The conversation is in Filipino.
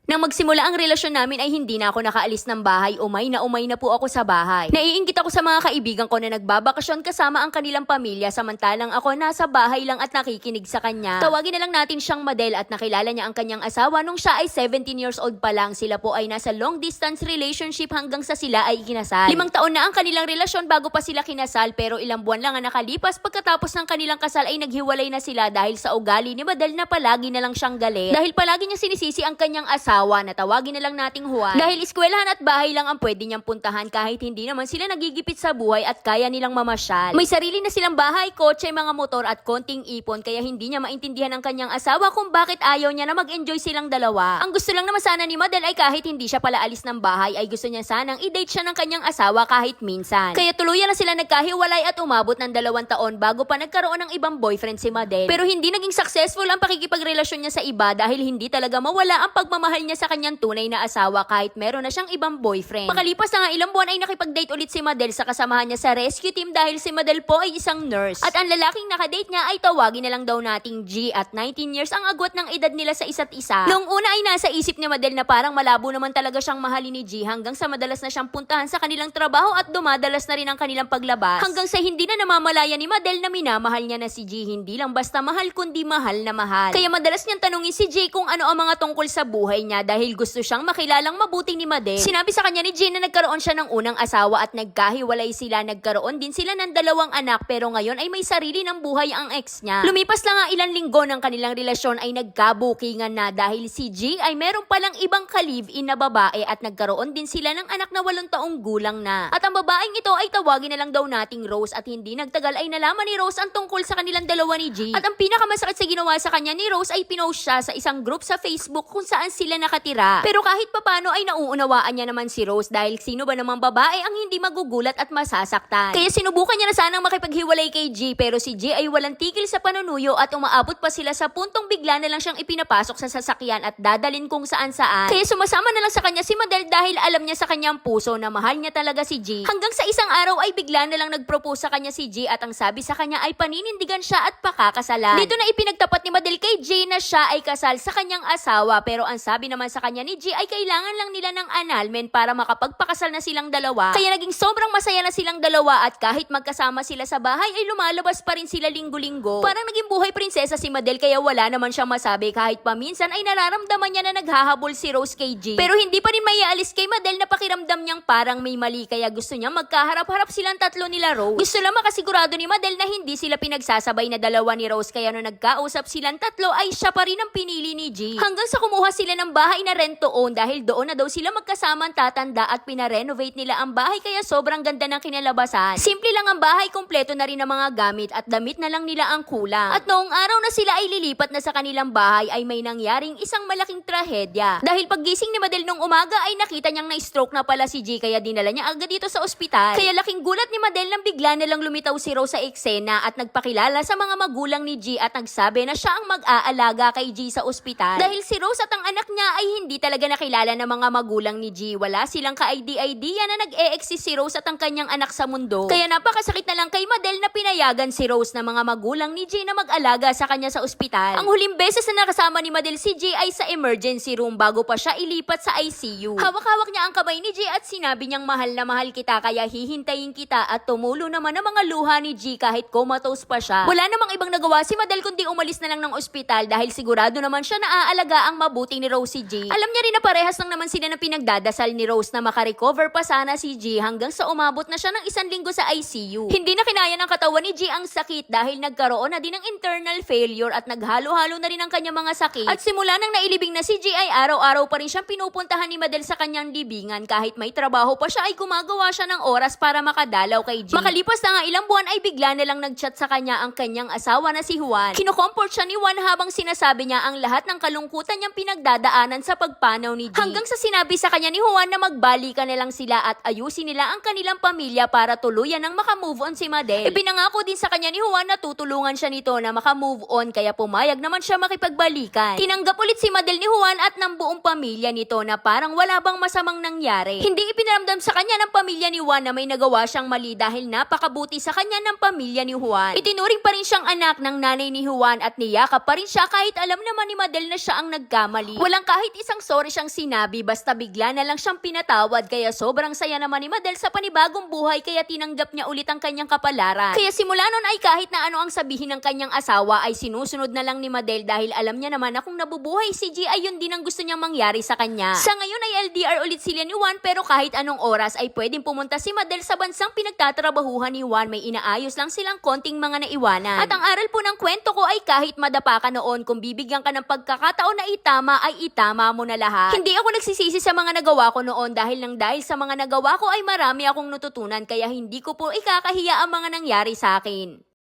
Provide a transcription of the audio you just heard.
Nang magsimula ang relasyon namin ay hindi na ako nakaalis ng bahay, umay na po ako sa bahay. Naiinggit ako sa mga kaibigan ko na nagbabakasyon kasama ang kanilang pamilya samantalang ako nasa bahay lang at nakikinig sa kanya. Tawagin na lang natin siyang Madel at nakilala niya ang kanyang asawa nung siya ay 17 years old pa lang. Sila po ay nasa long distance relationship hanggang sa sila ay kinasal. 5 taon na ang kanilang relasyon bago pa sila kinasal pero ilang buwan lang ang nakalipas pagkatapos ng kanilang kasal ay naghiwalay na sila dahil sa ugali ni Madel na palagi na lang siyang galit. Dahil palagi niya sinisisi ang kanyang asawa na tawagin na lang nating Juan. Dahil eskwelahan at bahay lang ang pwede niyang puntahan kahit hindi naman sila nagigipit sa buhay at kaya nilang mamasyal. May sarili na silang bahay, kotse, mga motor at konting ipon kaya hindi niya maintindihan ang kanyang asawa kung bakit ayaw niya na mag-enjoy silang dalawa. Ang gusto lang naman sana ni Madel ay kahit hindi siya pala alis ng bahay ay gusto niya sanang i-date siya ng kanyang asawa kahit minsan. Kaya tuluyan na sila nagkahiwalay at umabot ng 2 taon bago pa nagkaroon ng ibang boyfriend si Madel. Pero hindi naging successful ang pakikipagrelasyon niya sa iba dahil hindi talaga mawala ang pagmamahal niya sa kanyang tunay na asawa kahit meron na siyang ibang boyfriend. Makalipas na nga ilang buwan ay nakipag-date ulit si Madel sa kasamahan niya sa rescue team dahil si Madel po ay isang nurse. At ang lalaking nakadate niya ay tawagin na lang daw nating G at 19 years ang agwat ng edad nila sa isa't isa. Noong una ay nasa isip ni Madel na parang malabo naman talaga siyang mahalin ni G hanggang sa madalas na siyang puntahan sa kanilang trabaho at dumadalas na rin ang kanilang paglabas. Hanggang sa hindi na namamalaya ni Madel na minamahal niya na si G, hindi lang basta mahal kundi mahal na mahal. Kaya madalas niyang tanungin si G kung ano ang mga tungkol sa buhay niya dahil gusto siyang makilalang mabuti ni Madel. Sinabi sa kanya ni G na nagkaroon siya ng unang asawa at nagkahiwalay sila. Nagkaroon din sila ng 2 anak pero ngayon ay may sarili ng buhay ang ex niya. Lumipas lang nga ilang linggo ng kanilang relasyon ay nagkabukingan na dahil si G ay meron palang ibang ka-live-in na babae at nagkaroon din sila ng anak na 8 taong gulang na. At ang babaeng ito ay tawagin na lang daw nating Rose at hindi nagtagal ay nalaman ni Rose ang tungkol sa kanilang dalawa ni G. At ang pinakamasakit sa ginawa sa kanya ni Rose ay pinost siya sa isang group sa Facebook kung saan sila nakatira. Pero kahit papano ay nauunawaan niya naman si Rose dahil sino ba namang babae ang hindi magugulat at masasaktan. Kaya sinubukan niya na sanang makipaghiwalay kay G pero si G ay walang tigil sa panunuyo at umaabot pa sila sa puntong bigla na lang siyang ipinapasok sa sasakyan at dadalin kung saan saan. Kaya sumasama na lang sa kanya si Madel dahil alam niya sa kanyang puso na mahal niya talaga si G. Hanggang sa isang araw ay bigla na lang nagpropose sa kanya si G at ang sabi sa kanya ay paninindigan siya at pakakasalan. Dito na ipinagtapat ni Madel kay G na siya ay kasal sa kanyang asawa pero ang sabi naman sa kanya ni G ay kailangan lang nila ng annulment para makapagpakasal na silang dalawa. Kaya naging sobrang masaya na silang dalawa at kahit magkasama sila sa bahay ay lumalabas pa rin sila linggo-linggo. Parang naging buhay prinsesa si Madel kaya wala naman siyang masabi kahit paminsan ay nararamdaman niya na naghahabol si Rose kay G. Pero hindi pa rin maialis kay Madel na pakiramdam niyang parang may mali kaya gusto niyang magkaharap-harap silang tatlo nila Rose. Gusto lang makasigurado ni Madel na hindi sila pinagsasabay na dalawa ni Rose kaya nung nagkausap silang tatlo ay siya pa rin ang pinili ni G. Hanggang sa kumuha sila ng bahay na rent to own dahil doon na daw sila magkasamang tatanda at pinarenovate nila ang bahay kaya sobrang ganda ng kinalabasan. Simple lang ang bahay, kumpleto na rin ang mga gamit at damit na lang nila ang kulang. At noong araw na sila ay lilipat na sa kanilang bahay ay may nangyaring isang malaking trahedya. Dahil paggising ni Madel nung umaga ay nakita niyang na-stroke na pala si G kaya dinala niya agad dito sa ospital. Kaya laking gulat ni Madel nang bigla na lang lumitaw si Rose sa eksena at nagpakilala sa mga magulang ni G at nagsabi na siya ang mag-aalaga kay G sa ospital. Dahil si Rose at ang anak niya ay hindi talaga nakilala ng mga magulang ni G. Wala silang ka-ID-idea na nag-e-exist si Rose at ang kanyang anak sa mundo. Kaya napakasakit na lang kay Madel na pinayagan si Rose na mga magulang ni G na mag-alaga sa kanya sa ospital. Ang huling beses na nakasama ni Madel si G ay sa emergency room bago pa siya ilipat sa ICU. Hawak-hawak niya ang kamay ni G at sinabi niyang mahal na mahal kita kaya hihintayin kita at tumulo naman ang mga luha ni G kahit comatose pa siya. Wala namang ibang nagawa si Madel kundi umalis na lang ng ospital dahil sigurado naman siya na aalaga ang mabuti ni Rose si G. Alam niya rin na parehas lang naman sila na pinagdadasal ni Rose na makarecover pa sana si G hanggang sa umabot na siya ng 1 linggo sa ICU. Hindi na kinaya ng katawan ni G ang sakit dahil nagkaroon na din ng internal failure at naghalo-halo na rin ang kanyang mga sakit. At simula nang nailibing na si G ay araw-araw pa rin siyang pinupuntahan ni Madel sa kanyang libingan kahit may trabaho pa siya ay gumagawa siya ng oras para makadalaw kay G. Makalipas na nga ilang buwan ay bigla na lang nagchat sa kanya ang kanyang asawa na si Juan. Kinukomport siya ni Juan habang sinasabi niya ang lahat ng kalungkutan niyang pinagdadaanan sa pagpanaw ni G. Hanggang sa sinabi sa kanya ni Juan na magbalikan na lang sila at ayusin nila ang kanilang pamilya para tuluyan nang makamove on si Madel. Ipinangako din sa kanya ni Juan na tutulungan siya nito na makamove on kaya pumayag naman siya makipagbalikan. Tinanggap ulit si Madel ni Juan at ng buong pamilya nito na parang wala bang masamang nangyari. Hindi ipinaramdam sa kanya ng pamilya ni Juan na may nagawa siyang mali dahil napakabuti sa kanya ng pamilya ni Juan. Itinuring pa rin siyang anak ng nanay ni Juan at niyakap pa rin siya kahit alam naman ni Madel na siya ang nagkamali. Walang Kahit isang sorry siyang sinabi, basta bigla na lang siyang pinatawad, kaya sobrang saya naman ni Madel sa panibagong buhay, kaya tinanggap niya ulit ang kanyang kapalaran. Kaya simula nun ay kahit na ano ang sabihin ng kanyang asawa ay sinusunod na lang ni Madel dahil alam niya naman na kung nabubuhay si G ay yun din ang gusto niyang mangyari sa kanya. Sa ngayon ay LDR ulit sila ni Juan, pero kahit anong oras ay pwedeng pumunta si Madel sa bansang pinagtatrabahuhan ni Juan. May inaayos lang silang konting mga naiwanan. At ang aral po ng kwento ko ay kahit madapa ka noon, kung bibigyan ka ng pagkakataon na itama ay itama mo na lahat. Hindi ako nagsisisi sa mga nagawa ko noon dahil sa mga nagawa ko ay marami akong natutunan, kaya hindi ko po ikakahiya ang mga nangyari sa akin.